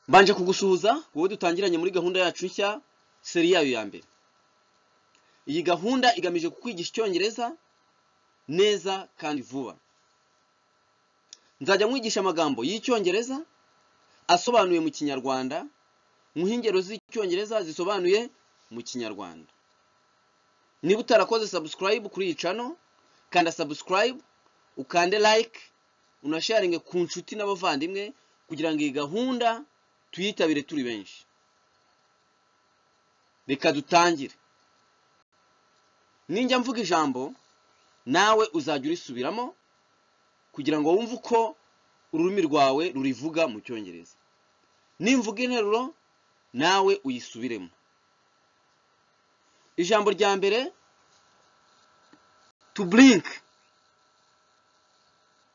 Mbanje kugusuhuza wowe dutangiranye muri gahunda yacu nshya seri yayo ya mbere. Iyi gahunda igamije kukwigisha icyongereza neza kandi vuba. Nzajya mwigisha amagambo y'icyongereza asobanuye mu kinyarwanda, mu ingero z'icyongereza zisobanuye mu kinyarwanda. Niba utarakoze subscribe kuri iyi channel, kanda subscribe, ukande like, unasharinge ku nshuti n'abavandimwe kugira ngo iyi gahunda tuyitabire turi benshi. Reka dutangire. Ninjya mvuga ijambo nawe uzajya urisubiramo kugira ngo wumve uko ururimi rwawe rurivuga mu cyongereza. Nimvuga interuro nawe uyisubiremo. Ijambo rya mbere, to blink.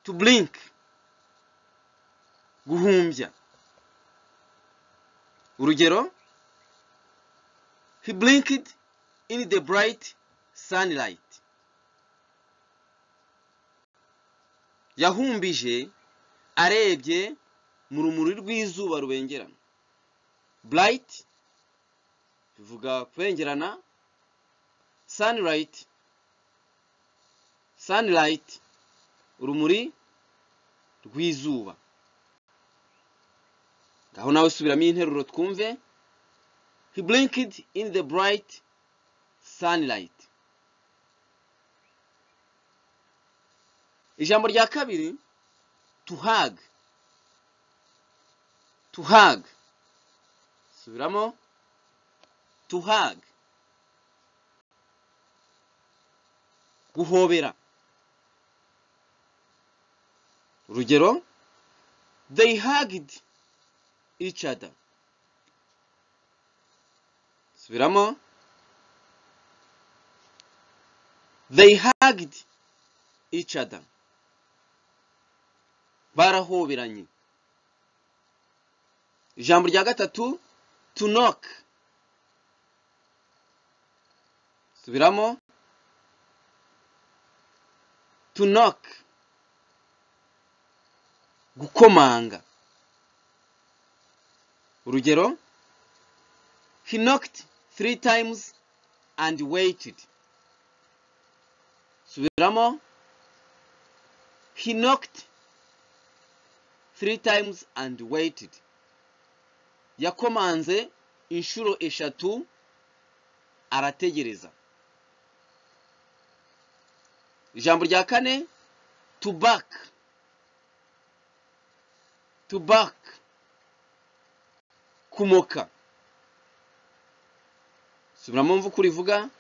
To blink. Guhumbya. Urugero, he blinked in the bright sunlight. Yahumbije arebye mu rumuri rw'izuba rubengerana. Bright bivuga kubengerana. Sunlight, sunlight, urumuri rw'izuba. Ngaho nawe subiramo interuro twumve. He blinked in the bright sunlight. Ijambo rya kabiri, to hug. To hug. Subiramo. To hug. Guhobera. Urugero, they hugged each other. Subiramo. They hugged each other. Barahoberanye. Ijambo rya gatatu, to knock. Subiramo. To knock. Gukomanga. Urugero, he knocked 3 times and waited. Subiramo. He knocked 3 times and waited. Yakomanze inshuro eshatu arategereza. Ijambo rya kane, to back. To back. Kumoka. Subiramo mvu kurivuga.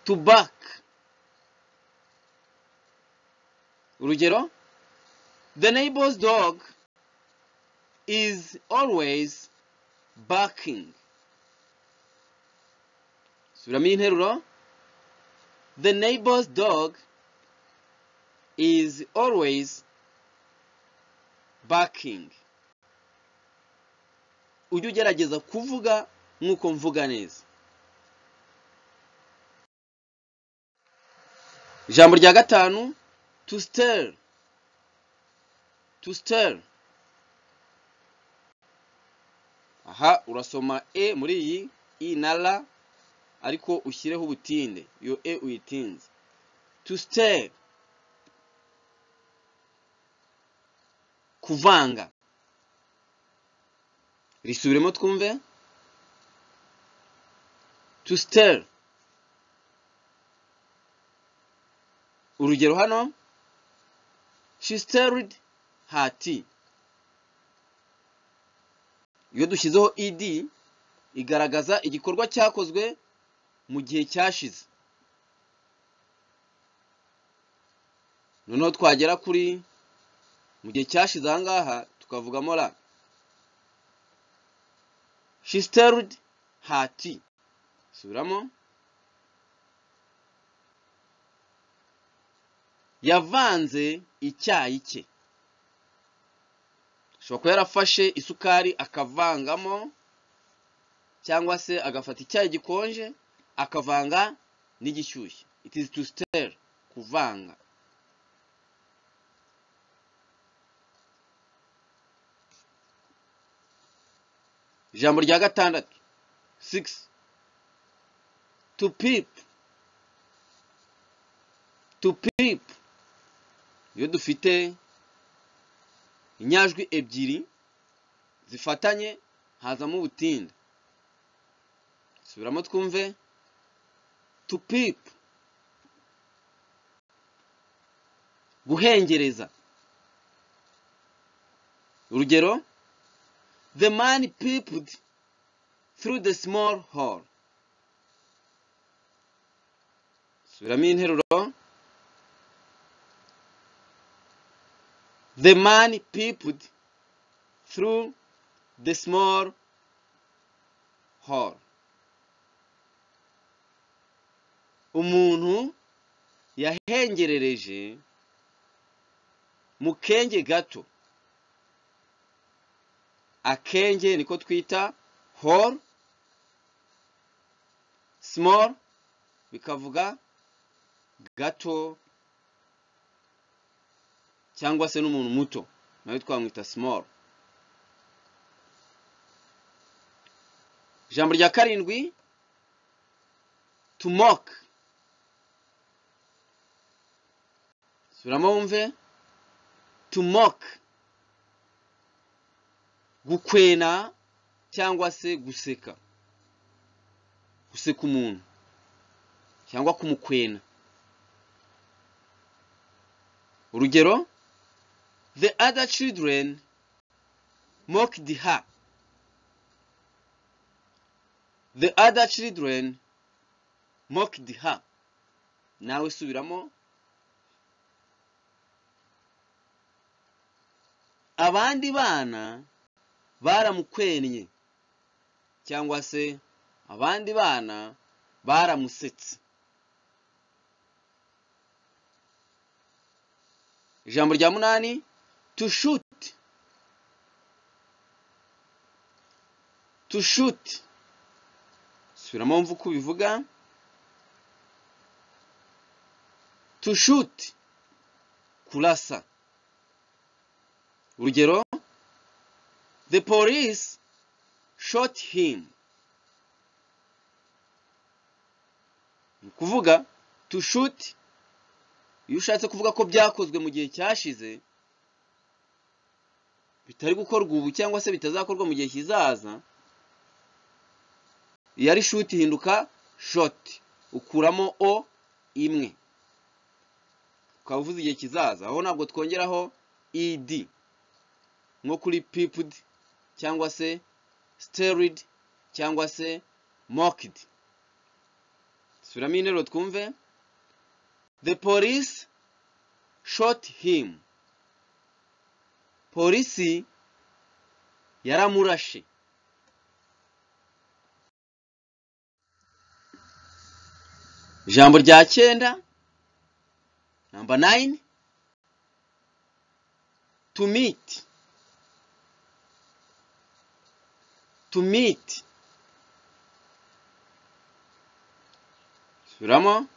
To back. Urugero, the neighbor's dog is always barking. Subiramo interuro. The neighbor's dog is always barking. Ujye ugerageza kuvuga nkuko mvuga neza. Ijambo rya gatanu, to stare. To stare. Aha urasoma e muri iyi i na la ariko ushyireho ubutinde. Iyo e uyitinze. To stare. Kuvanga. Risubiremo twumve. To stare. Urugero hano, she stirred her tea. Iyo dushyizeho ed igaragaza igikorwa cyakozwe mu gihe cyashize. Noneho twagera kuri mu gihe cyashize ahangaha tukavugamo la. She stirred her tea. Subiramo. Yavanze icyayi cye. Shobora kuba yarafashe isukari akavangamo cyangwa se agafata icyayi gikonje akavanga n'igishyushye. It is to stir, kuvanga. ijambo rya gatandatu 6 to peep. To peep iyo dufite inyajwi ebyiri zifatanye hazamo ubutinde. Subiramo twumve. To peep, guhengereza. Urugero, the man peeped through the small hole. Subiramo interuro. The man peeped through the small hole. Umuntu yahengerereje mu kenge gato. Akenge niko twita hole, small bikavuga gato cyangwa se n'umuntu muto, nawe twamwita small. Ijambo rya karindwi to mock. Subiramo wumve. To mock, gukwena cyangwa se guseka. Guseka umuntu cyangwa kumukwena. Urugero, the other children mocked her. The other children mocked her. Nawe subiramo. Abandi bana baramukwenye cyangwa se abandi bana baramusetse. Ijambo rya munani to shoot. To shoot, subiramo mvuga uko bivuga. To shoot, kurasa. Urugero, the police shot him. Kuvuga to shoot iyo ushatse kuvuga ko byakozwe mu gihe cyashize bitari gukorwa ubu cyangwa se bitazakorwa mu gihe kizaza, iyo ari shoot hinduka shot, ukuramo o imwe ukavuza igihe kizaza. Aho ntabwo twongeraho ed nko kuri peeped cyangwa se stared cyangwa se mocked. Subiramo interuro twumve. The police shot him. Polisi yaramurashe. Ijambo rya 9 number 9 to meet. To meet, subiramo.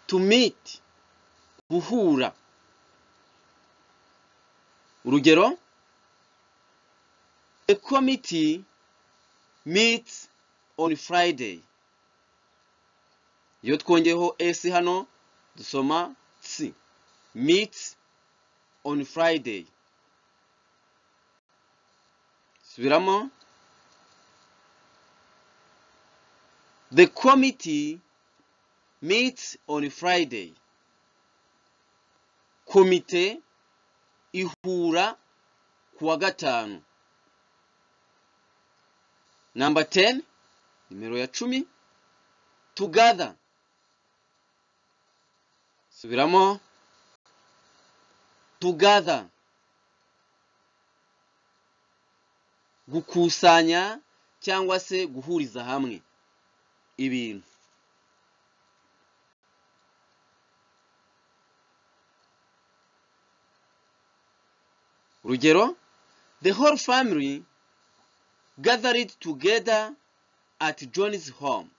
To meet, guhura. Urugero, the committee meets on Friday. Iyo twongeyeho s hano dusoma c. Meets on Friday. Subiramo. The committee meets on Friday. Komite ihura kuwa gatanu. Number 10, nimero ya 10, together. Subiramo. Together, gukusanya cyangwa se guhuriza hamwe ibintu. Urugero, the whole family gathered together at John's home.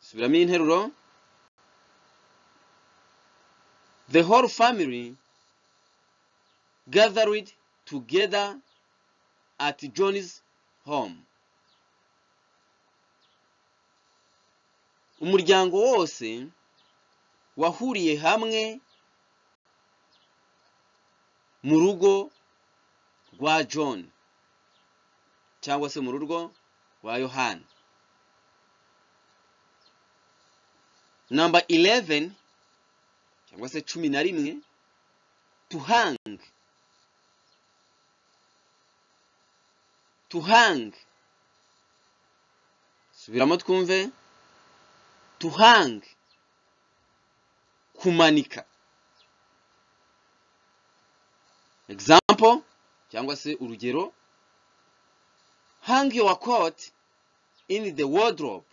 Subiramo interuro. The whole family gathered together at John's home. Umuryango wose wahuriye hamwe mu rugo rwa John cyangwa se mu rugo rwa Yohana. Number 11 cyangwa se 11, to hang. To hang. Subiramo twumve. To hang. Kumanika. Example cyangwa se urugero: hang your coat in the wardrobe.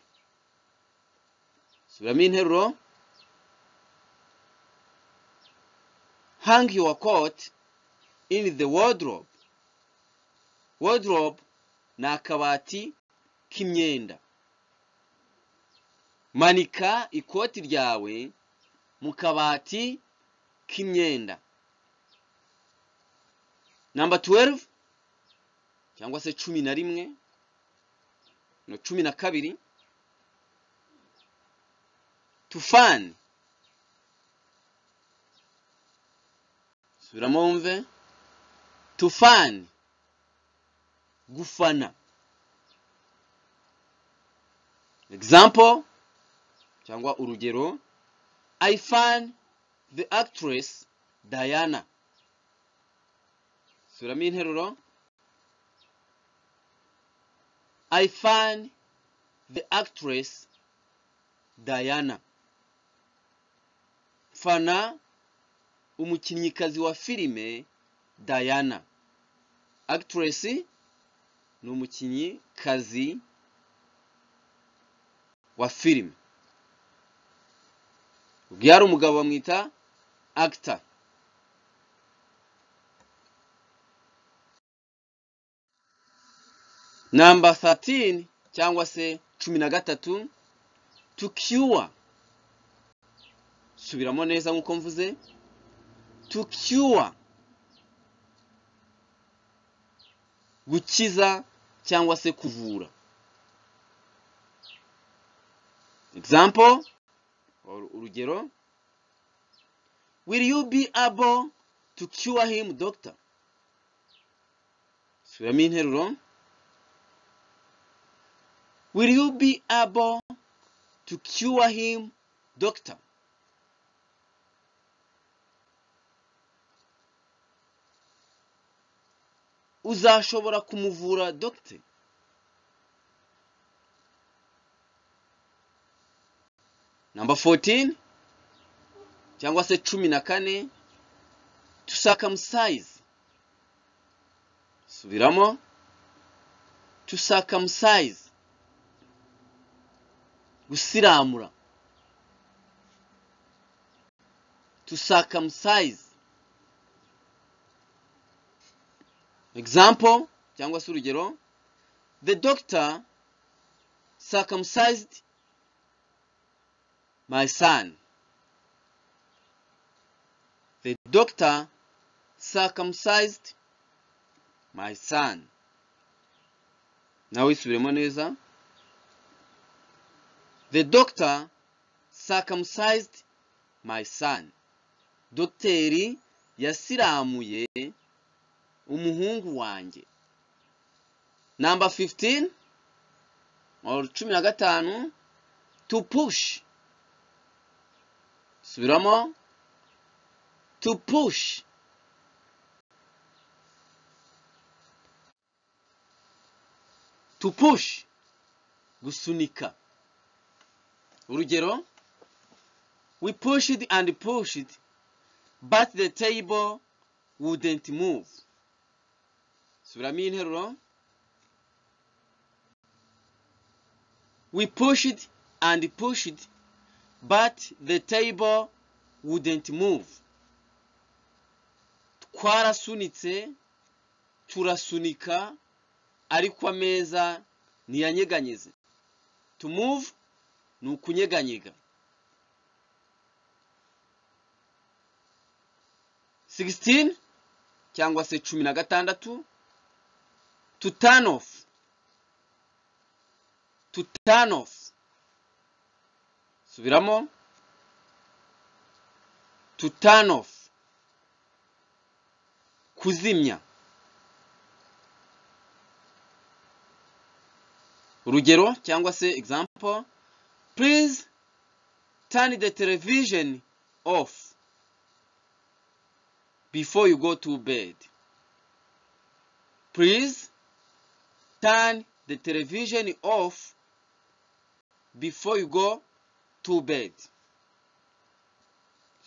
Subiramo interuro: hang your coat in the wardrobe. Wardrobe ni akabati k'imyenda. Manika ikoti ryawe mu kabati k'imyenda. Number 12 cyangwa se 11 no 12, to fan. Subiramo wumve. To fan. Gufana. Example cyangwa urugero: I fan the actress Diana. Subiramo interuro: I fan the actress Diana. Fana umukinnyikazi wa filime Diana. Actress ni umukinnyikazi wa filime. Ubwo umugabo bamwita actor. Number 13 cyangwa se 13, to cure. Subiramo neza nkuko mvuze. To cure. Gukiza cyangwa se kuvura. Example urugero: will you be able to cure him, doctor? Subiramo interuro: will you be able to cure him, doctor? Uzashobora kumuvura, doctor? Number 14 cyangwa se 14, to circumcise. Subiramo: to circumcise. Gusiramura. To circumcise. Example cyangwa se urugero: the doctor circumcised my son. The doctor circumcised my son. Nawe isubiremo neza. The doctor circumcised my son. Dokteri yasiramuye umuhungu wanjye. Number 15 or 15, to push. Subiramo: to push. To push. Gusunika. Urugero: we pushed and pushed, but the table wouldn't move. Subiramo interuro: we pushed and pushed, but the table wouldn't move. Twarasunitse turasunika ariko ameza ntiyanyeganyeze. To move ni ukunyeganyega. 16 cyangwa se 16, To turn off. To turn off. Subiramo. To turn off. Kuzimya. Urugero cyangwa se example. Please turn the television off before you go to bed. Please turn the television off before you go to bed.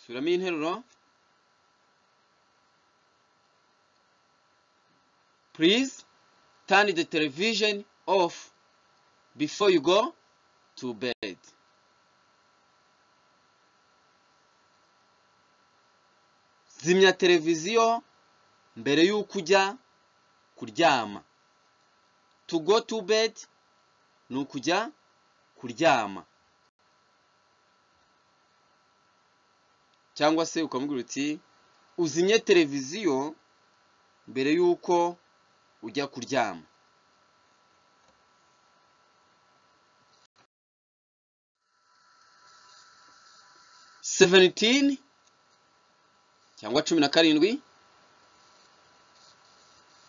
Subiramo interuro. Please turn the television off before you go to bed. Zimya televiziyo mbere y'uko ujya kuryama. To go to bed ni ukujya kuryama. Cyangwa se ukamubwira uti uzimye televiziyo mbere y'uko ujya kuryama. (17) cyangwa 17.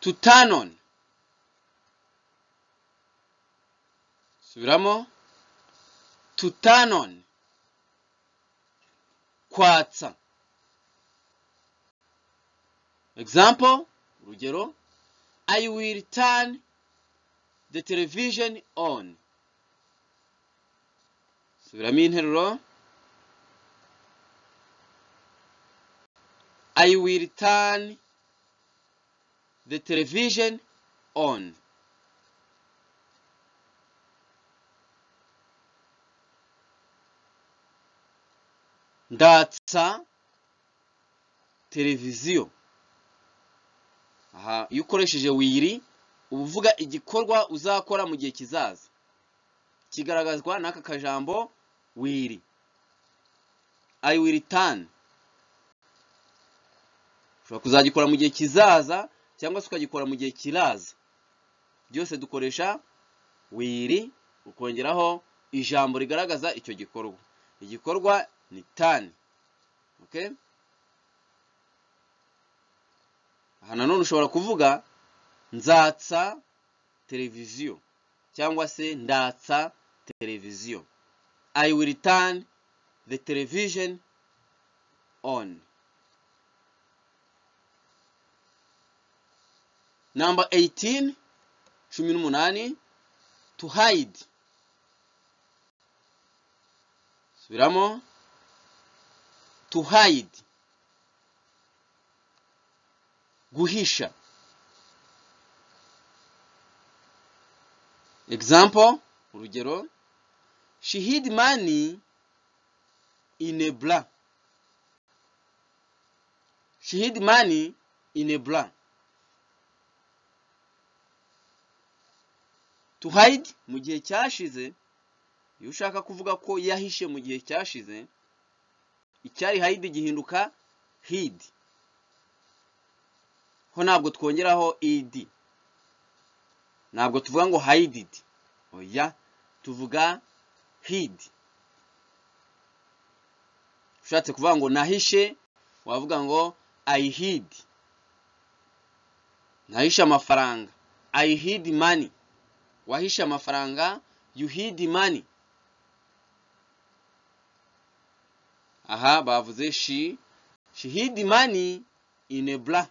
To turn on. Subiramo. To turn on. Kwatsa. Example. Urugero. I will turn the television on. Subiramo interuro. I will turn the television on. Ndatsa televiziyo. Aha, iyo ukoresheje will uvuga igikorwa uzakora mu gihe kizaza. Kigaragazwa n'aka kajambo will. I will turn. Ushobora kuzagikora mu gihe kizaza cyangwa se ukagikora mu gihe kiraza. Byose dukoresha will ukongeraho ijambo rigaragaza icyo gikorwa. Igikorwa ni turn. Okay? Aha nanone ushobora kuvuga nzatsa televiziyo cyangwa se ndatsa televiziyo. I will turn the television on. Number 18, 18. To hide. Subiramo. To hide. Guhisha. Example. Urugero. She hid money in a bra. She hid money in a bra. To hide mu gihe cyashize, iyo ushaka kuvuga ko yahishe mu gihe cyashize, icyari hide gihinduka hid. Ho ntabwo twongeraho ed. Ntabwo tuvuga ngo hided. Oya, tuvuga hid. Ushatse kuvuga ngo nahishe, wavuga ngo I hid. Nahishe amafaranga. I hid money. Wahishe amafaranga, you hid money. Aha, bavuze she hid money in a bra.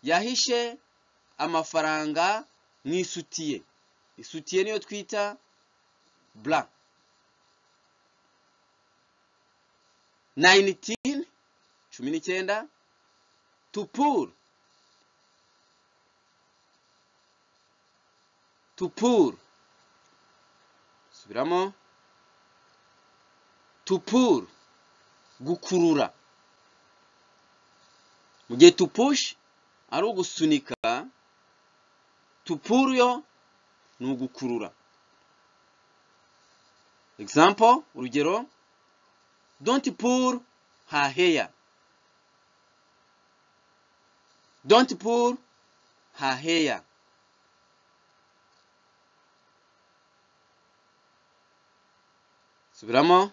Yahishe amafaranga mw'isutiye. Isutiye niyo twita bra. 19. To pour. To pour. Subiramo. To pour. Gukurura. Mu gihe to push ari ugusunika, to pour yo ni ugukurura. Example. Urugero. Don't pull her hair. Don't pull her hair. Subiramo.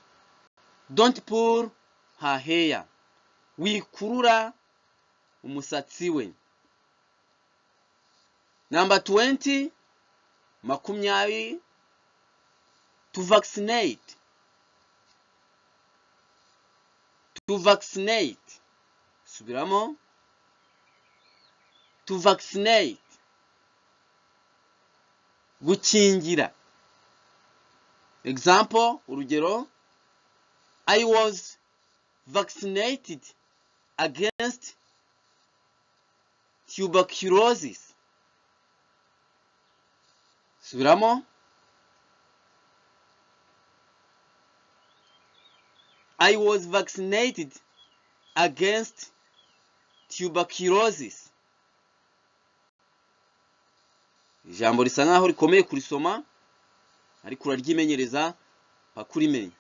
Don't pull her hair. Wikurura umusatsi we. Number 20. Makumyabiri. To vaccinate. To vaccinate. Subiramo. To vaccinate. Gukingira. Example, urugero. I was vaccinated against tuberculosis. Subiramo. I was vaccinated against tuberculosis. Ijambo risa nkaho rikomeye kurisoma ariko uraryimenyereza pakurimenya.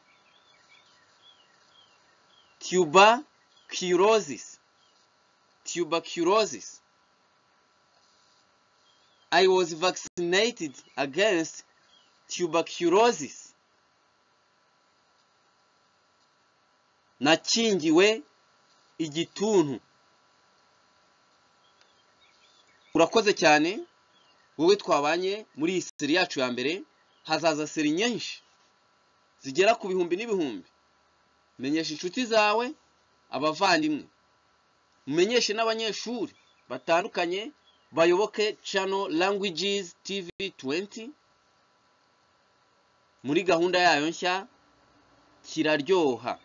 Tuberculosis. Tuberculosis. I was vaccinated against tuberculosis. Nakingiwe igituntu. Urakoze cyane wowe twabanye muri iyi seri yacu ya mbere. Hazaza seri nyinshi zigera ku bihumbi n'ibihumbi. Menyesha inshuti zawe, abavandimwe, mumenyeshe n'abanyeshuri batandukanye bayoboke channel Languages TV 20 muri gahunda yayo nshya kiraryoha.